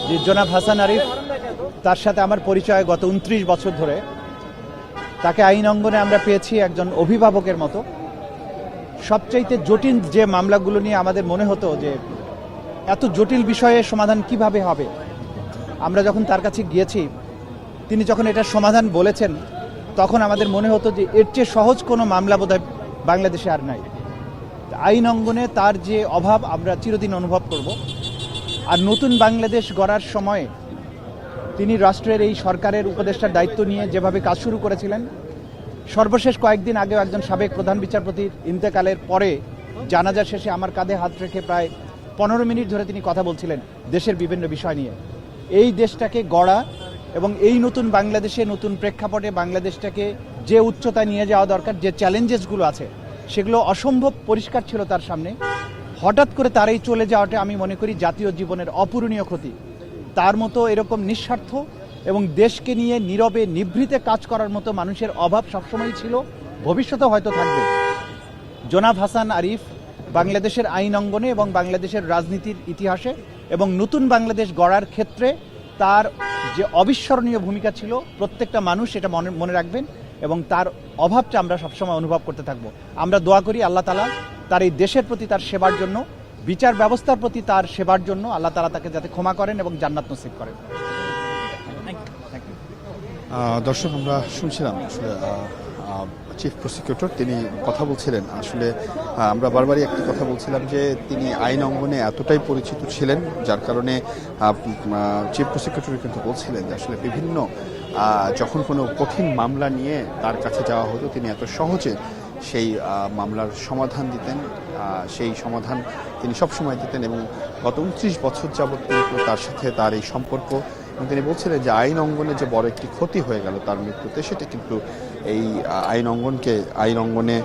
যে জনাব হাসান আরিফ, তার সাথে আমার পরিচয় গত 29 বছর ধরে। তাকে আইন অঙ্গনে আমরা পেয়েছি একজন অভিভাবকের মতো। সবচাইতে জটিল যে মামলাগুলো নিয়ে আমাদের মনে হতো যে এত জটিল বিষয়ে সমাধান কিভাবে হবে, আমরা যখন তার কাছে গিয়েছি, তিনি যখন এটার সমাধান বলেছেন, তখন আমাদের মনে হতো যে এর চেয়ে সহজ কোনো মামলা বোধহয় বাংলাদেশে আর নাই। আইন অঙ্গনে তার যে অভাব আমরা চিরদিন অনুভব করব। আর নতুন বাংলাদেশ গড়ার সময়ে তিনি রাষ্ট্রের এই সরকারের উপদেষ্টার দায়িত্ব নিয়ে যেভাবে কাজ শুরু করেছিলেন, সর্বশেষ কয়েকদিন আগেও একজন সাবেক প্রধান বিচারপতির ইন্তেকালের পরে জানাজা শেষে আমার কাঁধে হাত রেখে প্রায় 15 মিনিট ধরে তিনি কথা বলছিলেন দেশের বিভিন্ন বিষয় নিয়ে। এই দেশটাকে গড়া এবং এই নতুন বাংলাদেশে নতুন প্রেক্ষাপটে বাংলাদেশটাকে যে উচ্চতায় নিয়ে যাওয়া দরকার, যে চ্যালেঞ্জেসগুলো আছে সেগুলো অসম্ভব পরিষ্কার ছিল তার সামনে। হঠাৎ করে তার এই চলে যাওয়াটা আমি মনে করি জাতীয় জীবনের অপূরণীয় ক্ষতি। তার মতো এরকম নিঃস্বার্থ এবং দেশকে নিয়ে নীরবে নিভৃতে কাজ করার মতো মানুষের অভাব সবসময়ই ছিল, ভবিষ্যতেও হয়তো থাকবে। জনাব হাসান আরিফ বাংলাদেশের আইন অঙ্গনে এবং বাংলাদেশের রাজনীতির ইতিহাসে এবং নতুন বাংলাদেশ গড়ার ক্ষেত্রে তার যে অবিস্মরণীয় ভূমিকা ছিল, প্রত্যেকটা মানুষ এটা মনে রাখবেন এবং তার অভাবটা আমরা সবসময় অনুভব করতে থাকবো। আমরা দোয়া করি আল্লাহ তাআলা তার এই দেশের প্রতি তার সেবার জন্য, বিচার ব্যবস্থার প্রতি তার সেবার জন্য আল্লাহ তাআলা তাকে যাতে ক্ষমা করেন এবং জান্নাত নসিব করেন। দর্শক, আমরা শুনছিলাম আসলে চিফ প্রসিকিউটর তিনি কথা বলছিলেন। আসলে আমরা বারবারই একটা কথা বলছিলাম যে তিনি আইন অঙ্গনে এতটাই পরিচিত ছিলেন, যার কারণে চিফ প্রসিকিউটর কিন্তু বলছিলেন যে আসলে বিভিন্ন যখন কোনো কঠিন মামলা নিয়ে তার কাছে যাওয়া হতো, তিনি এত সহজে সেই মামলার সমাধান দিতেন, সেই সমাধান তিনি সবসময় দিতেন। এবং গত 29 বছর যাবৎ কিন্তু তার সাথে তার এই সম্পর্ক। এবং তিনি বলছিলেন যে আইন অঙ্গনে যে বড় একটি ক্ষতি হয়ে গেল তার মৃত্যুতে, সেটা কিন্তু এই আইন অঙ্গনে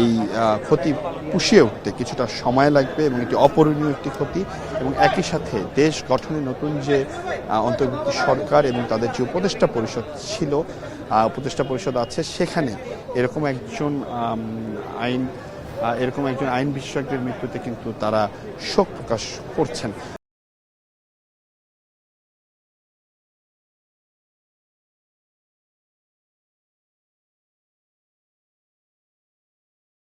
এই ক্ষতি পুষিয়ে উঠতে কিছুটা সময় লাগবে এবং এটি অপূরণীয় একটি ক্ষতি। এবং একই সাথে দেশ গঠনে নতুন যে অন্তর্বর্তী সরকার এবং তাদের যে উপদেষ্টা পরিষদ ছিল, উপদেষ্টা পরিষদ আছে, সেখানে এরকম একজন আইন বিশেষজ্ঞের মৃত্যুতে কিন্তু তারা শোক প্রকাশ করছেন।